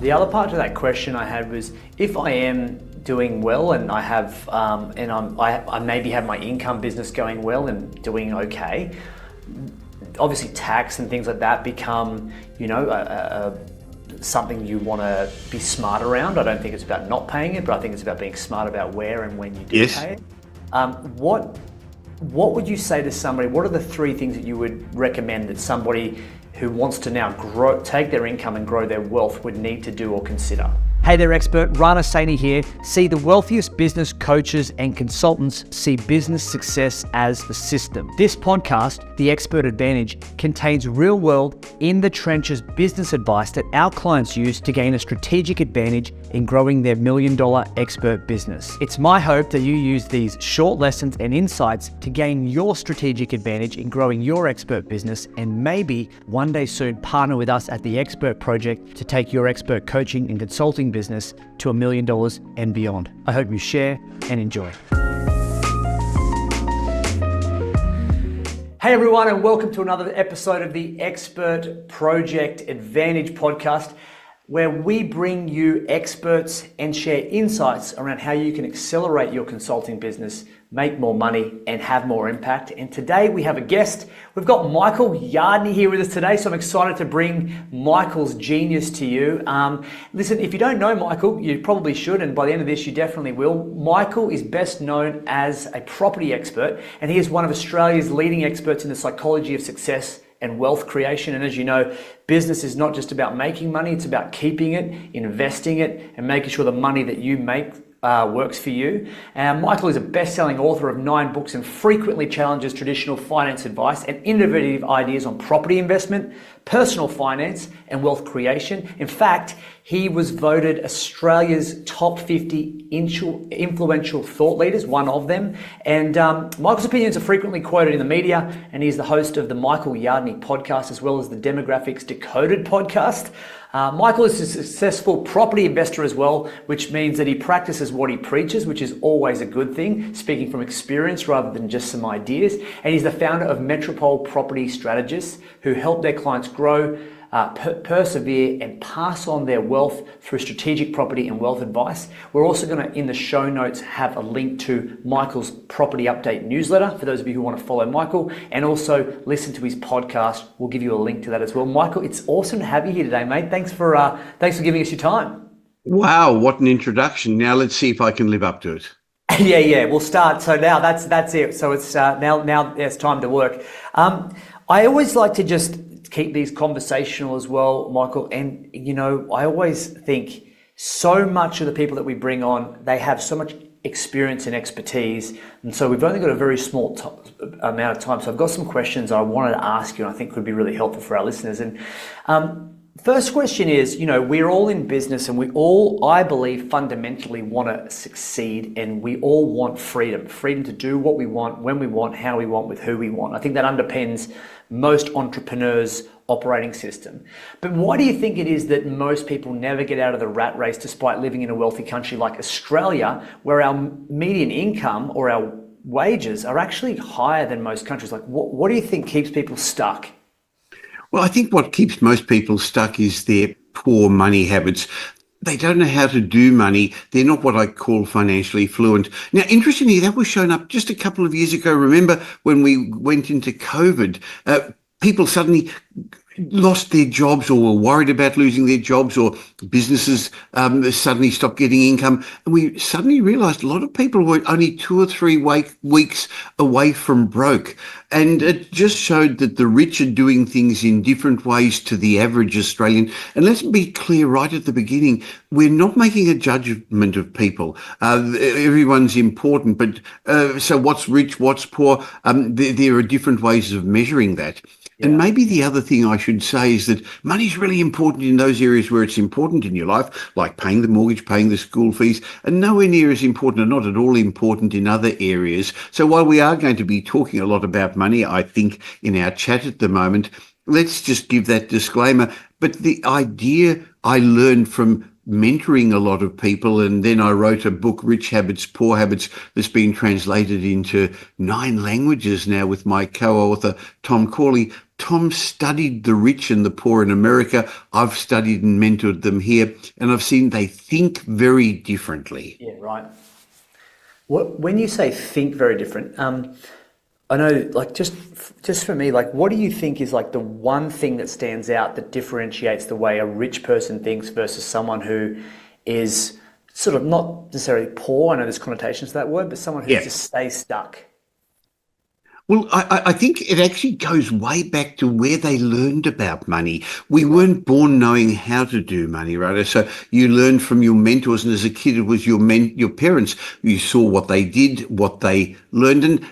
The other part to that question I had was, if I am doing well and I have, I maybe have my income business going well and doing okay, obviously tax and things like that become, something you want to be smart around. I don't think it's about not paying it, but I think it's about being smart about where and when you do pay it. What would you say to somebody? What are the three things that you would recommend that somebody who wants to now take their income and grow their wealth would need to do or consider? Hey there, expert. Rana Saini here. See, the wealthiest business coaches and consultants see business success as the system. This podcast, The Expert Advantage, contains real-world, in-the-trenches business advice that our clients use to gain a strategic advantage in growing their million-dollar expert business. It's my hope that you use these short lessons and insights to gain your strategic advantage in growing your expert business, and maybe one day soon partner with us at The Expert Project to take your expert coaching and consulting business to $1 million and beyond. I hope you share and enjoy. Hey everyone, and welcome to another episode of the Expert Project Advantage podcast, where we bring you experts and share insights around how you can accelerate your consulting business, make more money, and have more impact. And today we have a guest. We've got Michael Yardney here with us today, so I'm excited to bring Michael's genius to you. Listen, if you don't know Michael, you probably should, and by the end of this, you definitely will. Michael is best known as a property expert, and he is one of Australia's leading experts in the psychology of success and wealth creation. And as you know, business is not just about making money, it's about keeping it, investing it, and making sure the money that you make works for you. Michael is a best-selling author of 9 books and frequently challenges traditional finance advice and innovative ideas on property investment, personal finance, and wealth creation. In fact, he was voted Australia's top 50 influential thought leaders, one of them. And Michael's opinions are frequently quoted in the media, and he's the host of the Michael Yardney podcast, as well as the Demographics Decoded podcast. Michael is a successful property investor as well, which means that he practices what he preaches, which is always a good thing, speaking from experience rather than just some ideas. And he's the founder of Metropole Property Strategists, who help their clients grow, persevere, and pass on their wealth through strategic property and wealth advice. We're also going to, in the show notes, have a link to Michael's Property Update newsletter for those of you who want to follow Michael, and also listen to his podcast. We'll give you a link to that as well. Michael, it's awesome to have you here today, mate. Thanks for giving us your time. Wow, what an introduction. Now let's see if I can live up to it. Yeah, we'll start. So now that's it. So it's now it's time to work. I always like to just keep these conversational as well, Michael. And, I always think so much of the people that we bring on, they have so much experience and expertise. And so we've only got a very small amount of time. So I've got some questions I wanted to ask you and I think could be really helpful for our listeners. And first question is, we're all in business and we all, I believe, fundamentally want to succeed, and we all want freedom to do what we want, when we want, how we want, with who we want. I think that underpins most entrepreneurs' operating system. But why do you think it is that most people never get out of the rat race despite living in a wealthy country like Australia, where our median income or our wages are actually higher than most countries? Like, what do you think keeps people stuck? Well, I think what keeps most people stuck is their poor money habits. They don't know how to do money. They're not what I call financially fluent. Now, interestingly, that was shown up just a couple of years ago. Remember when we went into COVID, people suddenly lost their jobs or were worried about losing their jobs, or businesses suddenly stopped getting income. And we suddenly realized a lot of people were only 2 or 3 weeks away from broke. And it just showed that the rich are doing things in different ways to the average Australian. And let's be clear right at the beginning, we're not making a judgment of people. Everyone's important, but so what's rich, what's poor? There are different ways of measuring that. And maybe the other thing I should say is that money is really important in those areas where it's important in your life, like paying the mortgage, paying the school fees, and nowhere near as important, or not at all important, in other areas. So while we are going to be talking a lot about money, I think, in our chat at the moment, let's just give that disclaimer. But the idea I learned from mentoring a lot of people, and then I wrote a book, Rich Habits, Poor Habits, that's been translated into 9 languages now with my co-author, Tom Corley. Tom studied the rich and the poor in America. I've studied and mentored them here, and I've seen they think very differently. Yeah, right. When you say think very different, I know, like, just for me, like, what do you think is like the one thing that stands out that differentiates the way a rich person thinks versus someone who is sort of not necessarily poor? I know there's connotations to that word, but someone who just stays stuck. Well, I think it actually goes way back to where they learned about money. We weren't born knowing how to do money, right? So you learned from your mentors, and as a kid, it was your parents. You saw what they did, what they learned, and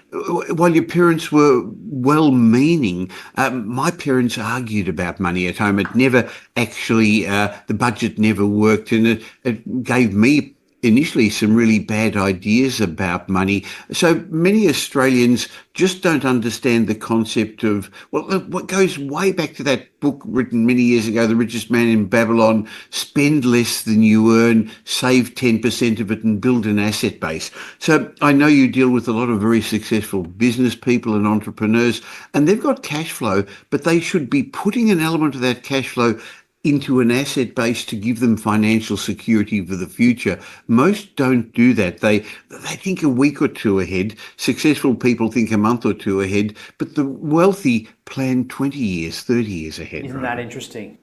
while your parents were well-meaning, my parents argued about money at home. It never actually, the budget never worked, and it gave me initially some really bad ideas about money. So many Australians just don't understand the concept of, well, what goes way back to that book written many years ago, The Richest Man in Babylon: spend less than you earn, save 10% of it and build an asset base. So I know you deal with a lot of very successful business people and entrepreneurs, and they've got cash flow, but they should be putting an element of that cash flow into an asset base to give them financial security for the future. Most don't do that. They think a week or two ahead. Successful people think a month or two ahead, but the wealthy plan 20 years, 30 years ahead. Isn't that interesting?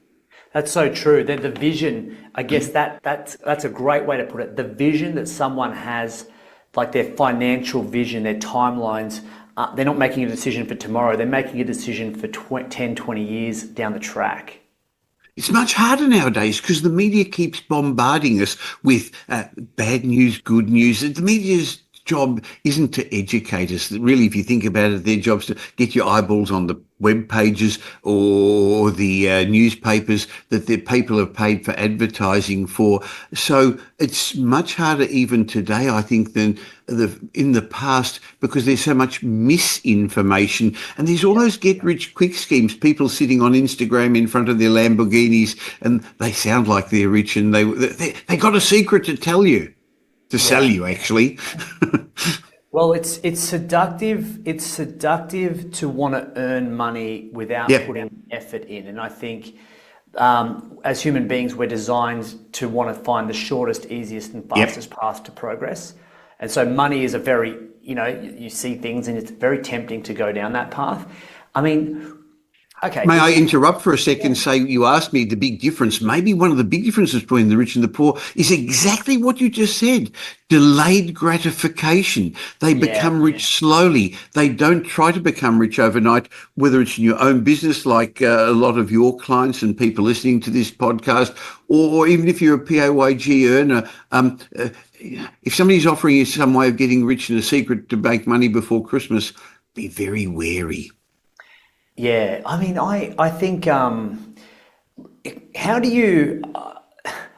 That's so true. That the vision, I guess that's a great way to put it. The vision that someone has, like their financial vision, their timelines, they're not making a decision for tomorrow. They're making a decision for 10, 20 years down the track. It's much harder nowadays because the media keeps bombarding us with bad news, good news. The media's job isn't to educate us. Really, if you think about it, their job's to get your eyeballs on the web pages or the newspapers that the people have paid for advertising for. So it's much harder even today, I think, than in the past, because there's so much misinformation, and there's all those get-rich-quick schemes. People sitting on Instagram in front of their Lamborghinis, and they sound like they're rich, and they got a secret to tell you, to sell you, actually. Well, it's seductive. It's seductive to want to earn money without putting effort in. And I think as human beings, we're designed to want to find the shortest, easiest and fastest path to progress. And so money is a very, you see things and it's very tempting to go down that path. I mean, okay. May I interrupt for a second? Say, you asked me the big difference. Maybe one of the big differences between the rich and the poor is exactly what you just said. Delayed gratification. They become rich slowly. They don't try to become rich overnight, whether it's in your own business, like a lot of your clients and people listening to this podcast, or even if you're a PAYG earner. If somebody's offering you some way of getting rich and a secret to make money before Christmas, be very wary. Yeah, I mean, I think, how do you,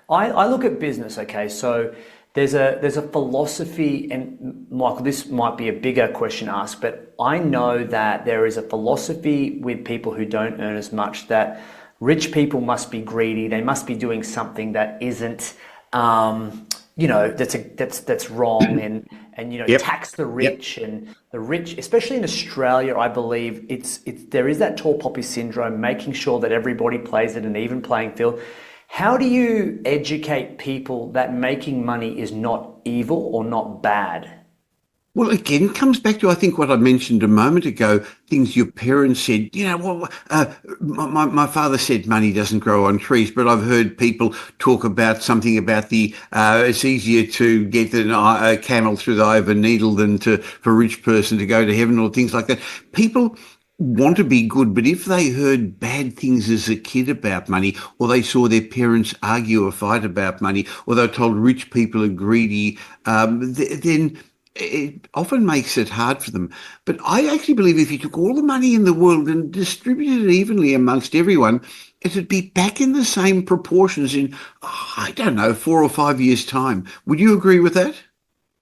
I look at business, okay, so there's a philosophy, and Michael, this might be a bigger question asked, but I know that there is a philosophy with people who don't earn as much, that rich people must be greedy, they must be doing something that isn't, that's wrong, and tax the rich, and the rich, especially in Australia, I believe there is that tall poppy syndrome, making sure that everybody plays at an even playing field. How do you educate people that making money is not evil or not bad? Well, again, it comes back to, I think, what I mentioned a moment ago, things your parents said. My father said money doesn't grow on trees, but I've heard people talk about something about it's easier to get a camel through the eye of a needle than for a rich person to go to heaven, or things like that. People want to be good, but if they heard bad things as a kid about money, or they saw their parents argue or fight about money, or they were told rich people are greedy, then it often makes it hard for them. But I actually believe if you took all the money in the world and distributed it evenly amongst everyone, it would be back in the same proportions in, 4 or 5 years' time. Would you agree with that?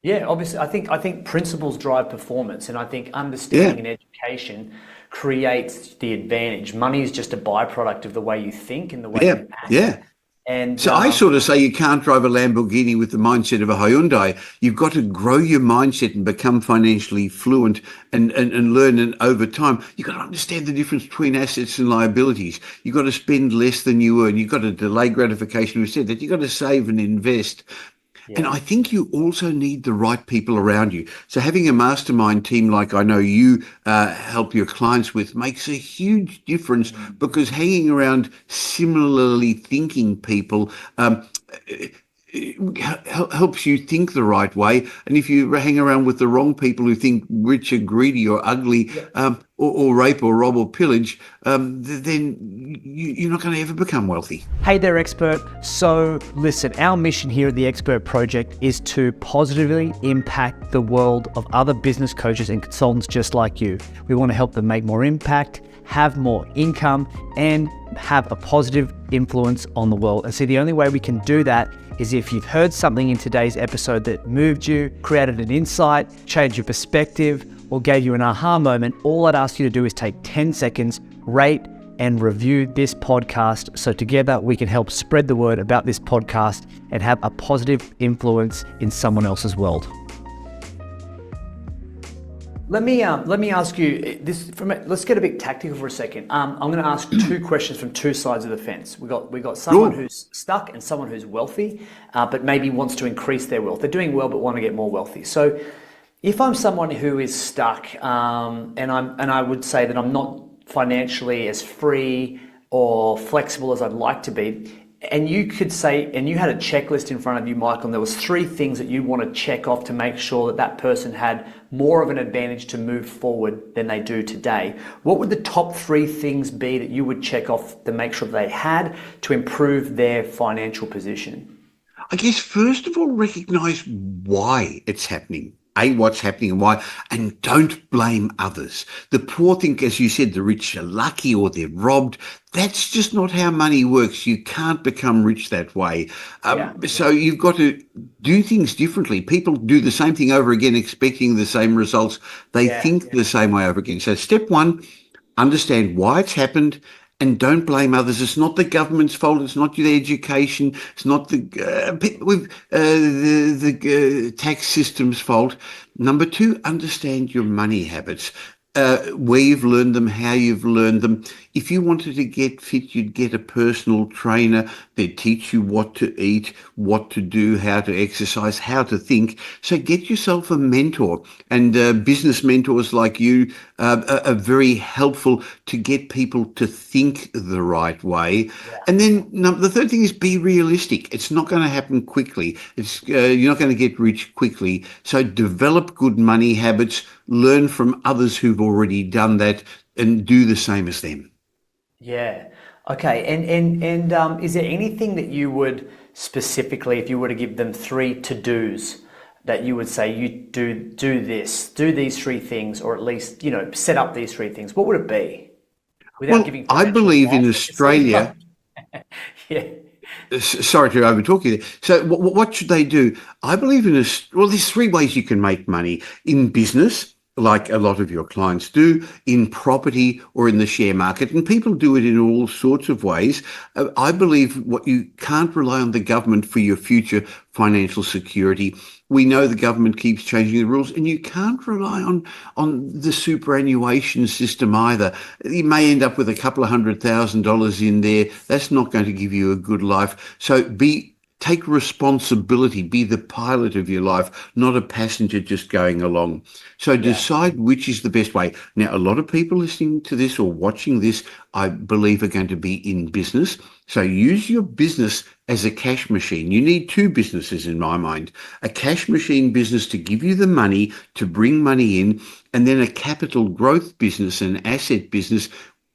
Yeah, obviously, I think principles drive performance, and I think understanding and education creates the advantage. Money is just a byproduct of the way you think and the way you act. And So I sort of say you can't drive a Lamborghini with the mindset of a Hyundai. You've got to grow your mindset and become financially fluent and learn. And over time, you've got to understand the difference between assets and liabilities. You've got to spend less than you earn. You've got to delay gratification. We said that you've got to save and invest. And yeah, I think you also need the right people around you. So having a mastermind team like I know you help your clients with makes a huge difference, because hanging around similarly thinking people helps you think the right way. And if you hang around with the wrong people who think rich are greedy or ugly, or rape or rob or pillage, then you're not going to ever become wealthy. Hey there, expert. So listen, our mission here at the Expert Project is to positively impact the world of other business coaches and consultants just like you. We want to help them make more impact, have more income, and have a positive influence on the world. And see, the only way we can do that is if you've heard something in today's episode that moved you, created an insight, changed your perspective, or gave you an aha moment. All I'd ask you to do is take 10 seconds, rate and review this podcast, so together we can help spread the word about this podcast and have a positive influence in someone else's world. Let me ask you this. Let's get a bit tactical for a second. I'm going to ask two questions from two sides of the fence. We got someone who's stuck and someone who's wealthy, but maybe wants to increase their wealth. They're doing well, but want to get more wealthy. So, if I'm someone who is stuck, and I would say that I'm not financially as free or flexible as I'd like to be, and you could say, and you had a checklist in front of you, Michael, and there was 3 things that you want to check off to make sure that that person had more of an advantage to move forward than they do today. What would the top 3 things be that you would check off to make sure they had to improve their financial position? I guess, first of all, recognize why it's happening. What's happening and why, and don't blame others. The poor think, as you said, the rich are lucky or they're robbed. That's just not how money works. You can't become rich that way. So you've got to do things differently. People do the same thing over again, expecting the same results. They think the same way over again. So step 1, understand why it's happened. And don't blame others. It's not the government's fault. It's not the education. It's not the tax system's fault. Number 2, understand your money habits. Where you've learned them, how you've learned them. If you wanted to get fit, you'd get a personal trainer. They'd teach you what to eat, what to do, how to exercise, how to think. So get yourself a mentor. And business mentors like you are very helpful to get people to think the right way. Yeah. And then the third thing is be realistic. It's not going to happen quickly. You're not going to get rich quickly. So develop good money habits. Learn from others who've already done that and do the same as them. Yeah. Okay. And is there anything that you would specifically, if you were to give them 3 to-dos, that you would say you do these 3 things, or at least, set up these 3 things? What would it be? Without giving I believe in Australia. Yeah. Sorry to overtalk you there. So what should they do? I believe there's 3 ways you can make money: in business, like a lot of your clients do, in property, or in the share market. And people do it in all sorts of ways. I believe you can't rely on the government for your future financial security. We know the government keeps changing the rules, and you can't rely on the superannuation system either. You may end up with a couple of $100,000 in there. That's not going to give you a good life. So take responsibility, be the pilot of your life, not a passenger just going along. So decide which is the best way. Now, a lot of people listening to this or watching this, I believe, are going to be in business. So use your business as a cash machine. You need 2 businesses in my mind: a cash machine business to give you the money, to bring money in, and then a capital growth business, an asset business.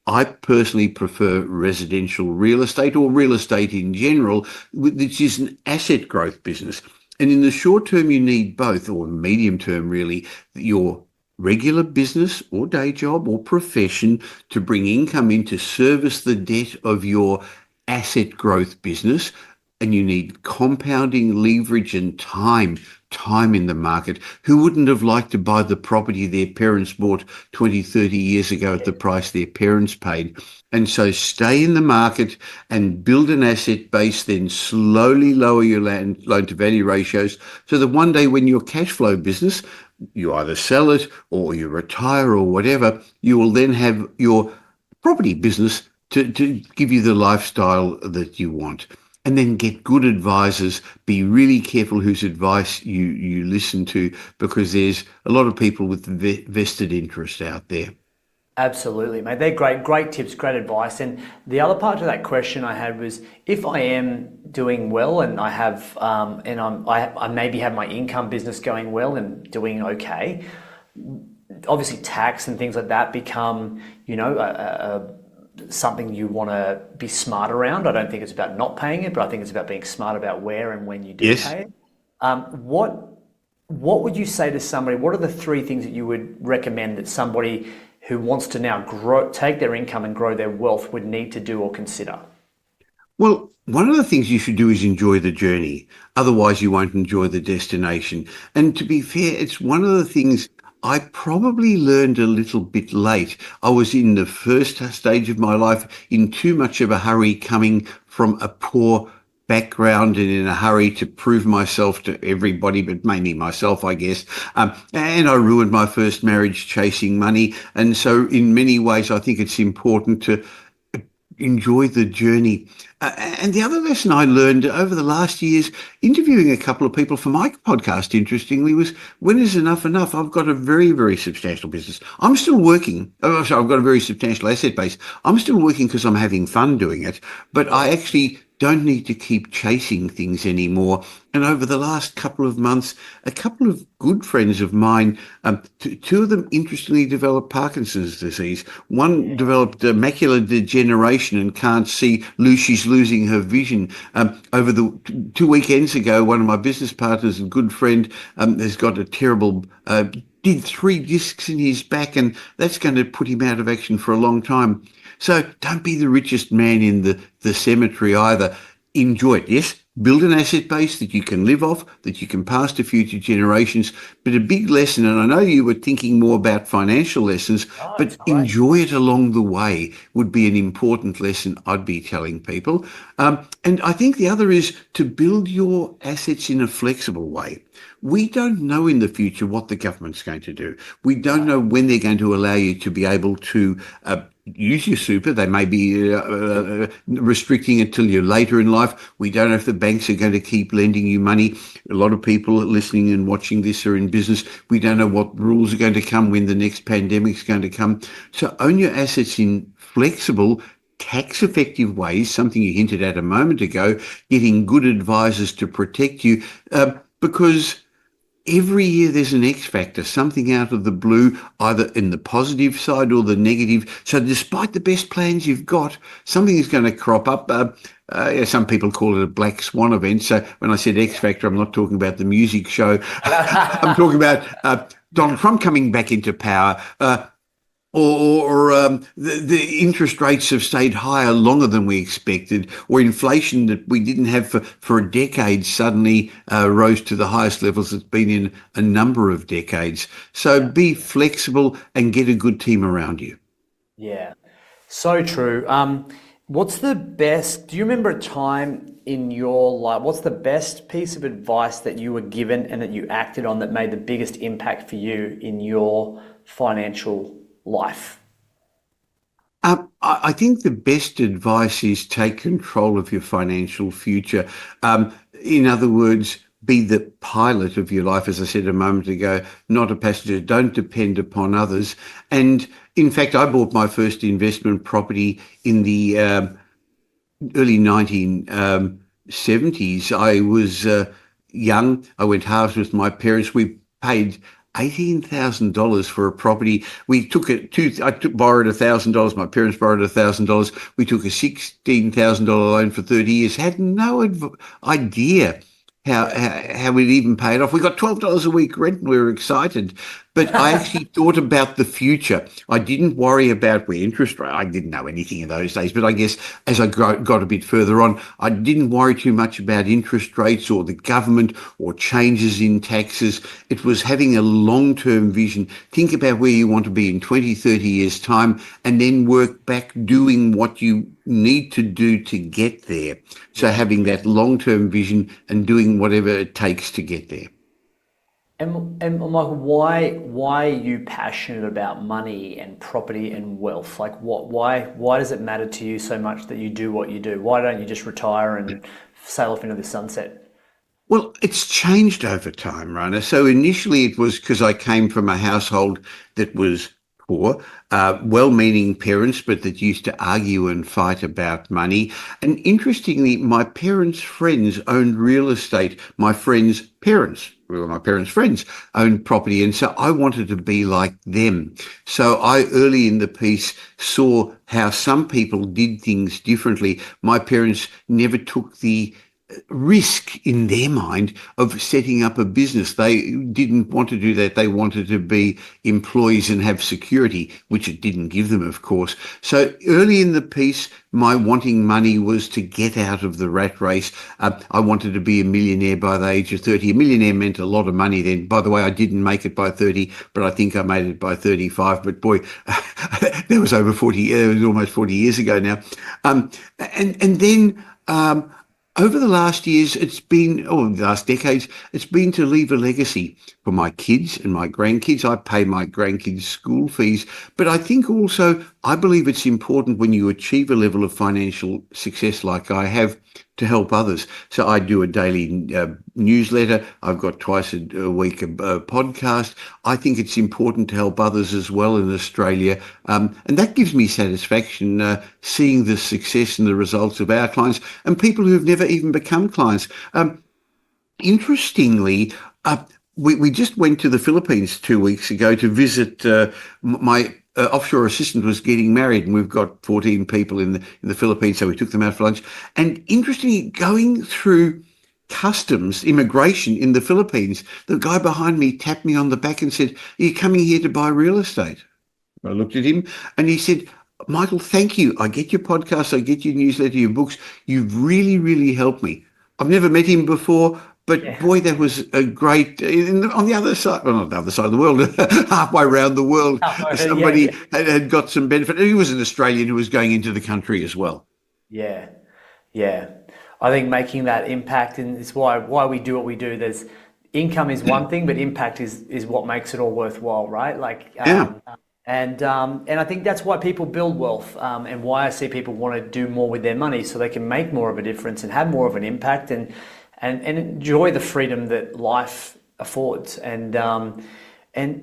I personally prefer residential real estate, or real estate in general, which is an asset growth business. And in the short term, you need both, or medium term, really, your regular business or day job or profession to bring income in to service the debt of your asset growth business. And you need compounding leverage and time time in the market, who wouldn't have liked to buy the property their parents bought 20, 30 years ago at the price their parents paid? And so stay in the market and build an asset base, then slowly lower your loan to value ratios so that one day when your cash flow business, you either sell it or you retire or whatever, you will then have your property business to give you the lifestyle that you want. And then get good advisors. Be really careful whose advice you listen to, because there's a lot of people with vested interest out there. Absolutely, mate. They're great tips, great advice. And the other part to that question I had was, if I am doing well and I have, I maybe have my income business going well and doing okay, obviously tax and things like that become, something you want to be smart around. I don't think it's about not paying it, but I think it's about being smart about where and when you do pay it. What would you say to somebody? What are the three things that you would recommend that somebody who wants to now take their income and grow their wealth would need to do or consider? Well, one of the things you should do is enjoy the journey. Otherwise, you won't enjoy the destination. And to be fair, it's one of the things I probably learned a little bit late. I was in the first stage of my life in too much of a hurry, coming from a poor background and in a hurry to prove myself to everybody, but mainly myself, I guess. And I ruined my first marriage chasing money. And so in many ways, I think it's important to enjoy the journey. And the other lesson I learned over the last years, interviewing a couple of people for my podcast, interestingly, was, when is enough enough? I've got a very, very substantial business. I'm still working. I've got a very substantial asset base. I'm still working because I'm having fun doing it, but I actually don't need to keep chasing things anymore. And over the last couple of months, a couple of good friends of mine, two of them interestingly developed Parkinson's disease. One developed macular degeneration and can't see. She's losing her vision. Over the 2 weekends ago, one of my business partners and good friend has got a terrible, did 3 discs in his back, and that's going to put him out of action for a long time. So don't be the richest man in the cemetery either. Enjoy it. Yes, build an asset base that you can live off, that you can pass to future generations. But a big lesson, and I know you were thinking more about financial lessons, but enjoy it along the way would be an important lesson I'd be telling people. And I think the other is to build your assets in a flexible way. We don't know in the future what the government's going to do. We don't know when they're going to allow you to be able to use your super. They may be restricting it till you're later in life. We don't know if the banks are going to keep lending you money. A lot of people listening and watching this are in business. We don't know what rules are going to come, when the next pandemic is going to come. So own your assets in flexible, tax-effective ways, something you hinted at a moment ago, getting good advisors to protect you, because every year there's an X factor, something out of the blue, either in the positive side or the negative. So despite the best plans you've got, something is going to crop up. Some people call it a black swan event. So when I said X factor, I'm not talking about the music show. I'm talking about Donald Trump coming back into power, or the interest rates have stayed higher longer than we expected, or inflation that we didn't have for a decade suddenly rose to the highest levels it's been in a number of decades. So be flexible and get a good team around you. Yeah, so true. Do you remember a time in your life, what's the best piece of advice that you were given and that you acted on that made the biggest impact for you in your financial life? I think the best advice is take control of your financial future. In other words, be the pilot of your life, as I said a moment ago, not a passenger. Don't depend upon others. And in fact, I bought my first investment property in the early 1970s. I was young. I went halves with my parents. We paid $18,000 for a property. We took it borrowed $1,000. My parents borrowed $1,000. We took a $16,000 loan for 30 years. Had no idea how we'd even pay it off. We got $12 a week rent and we were excited. but I actually thought about the future. I didn't worry about where interest rate. I didn't know anything in those days, but I guess as I got a bit further on, I didn't worry too much about interest rates or the government or changes in taxes. It was having a long-term vision. Think about where you want to be in 20, 30 years' time, and then work back doing what you need to do to get there. So having that long-term vision and doing whatever it takes to get there. And Michael, why are you passionate about money and property and wealth? Like, why does it matter to you so much that you do what you do? Why don't you just retire and sail off into the sunset? Well, it's changed over time, Rana. So initially it was because I came from a household that was poor, well-meaning parents, but that used to argue and fight about money. And interestingly, my parents' friends owned real estate. My friends' parents, well, my parents' friends owned property. And so I wanted to be like them. So I, early in the piece, saw how some people did things differently. My parents never took the risk in their mind of setting up a business. They didn't want to do that. They wanted to be employees and have security, which it didn't give them, of course. So early in the piece, my wanting money was to get out of the rat race. I wanted to be a millionaire by the age of 30. A millionaire meant a lot of money then. By the way, I didn't make it by 30, but I think I made it by 35. But boy, that was over 40, it was almost 40 years ago now. And then over the last years, the last decades, it's been to leave a legacy for my kids and my grandkids. I pay my grandkids' school fees, but I think also, I believe it's important when you achieve a level of financial success like I have to help others. So I do a daily newsletter. I've got twice a week a podcast. I think it's important to help others as well in Australia. And that gives me satisfaction, seeing the success and the results of our clients and people who've never even become clients. Interestingly, we just went to the Philippines 2 weeks ago to visit my offshore assistant was getting married, and we've got 14 people in the Philippines, so we took them out for lunch. And interestingly, going through customs, immigration in the Philippines, the guy behind me tapped me on the back and said, "Are you coming here to buy real estate?" I looked at him and he said, "Michael, thank you. I get your podcast, I get your newsletter, your books. You've really, really helped me." I've never met him before, but boy, that was a great, on the other side, well, not the other side of the world, halfway around the world, somebody had got some benefit. He was an Australian who was going into the country as well. Yeah. I think making that impact, and it's why we do what we do. There's income is one thing, but impact is what makes it all worthwhile, right? And I think that's why people build wealth, and why I see people want to do more with their money so they can make more of a difference and have more of an impact and enjoy the freedom that life affords. And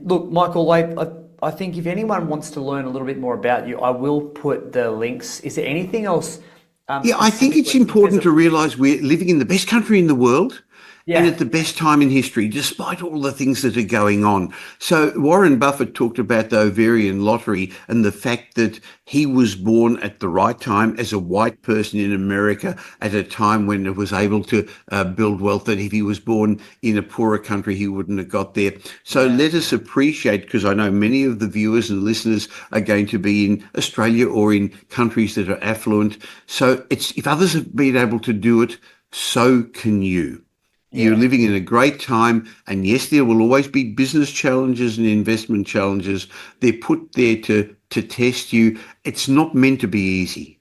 look, Michael, I think if anyone wants to learn a little bit more about you, I will put the links. Is there anything else? I think it's important to realise we're living in the best country in the world. And at the best time in history, despite all the things that are going on. So Warren Buffett talked about the ovarian lottery and the fact that he was born at the right time as a white person in America at a time when it was able to build wealth, that if he was born in a poorer country, he wouldn't have got there. So let us appreciate, because I know many of the viewers and listeners are going to be in Australia or in countries that are affluent. So if others have been able to do it, so can you. You're living in a great time, and yes, there will always be business challenges and investment challenges. They're put there to test you. It's not meant to be easy.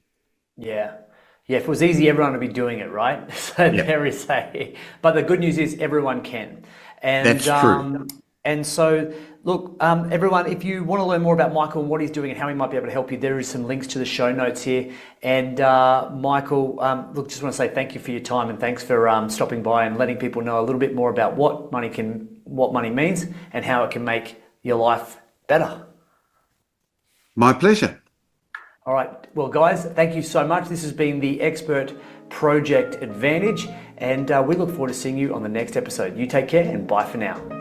Yeah, if it was easy, everyone would be doing it, right? So there is but the good news is everyone can. And that's true. And so, look, everyone, if you want to learn more about Michael and what he's doing and how he might be able to help you, there is some links to the show notes here. And Michael, look, just want to say thank you for your time and thanks for stopping by and letting people know a little bit more about what money means and how it can make your life better. My pleasure. All right. Well, guys, thank you so much. This has been the Expert Project Advantage, and we look forward to seeing you on the next episode. You take care and bye for now.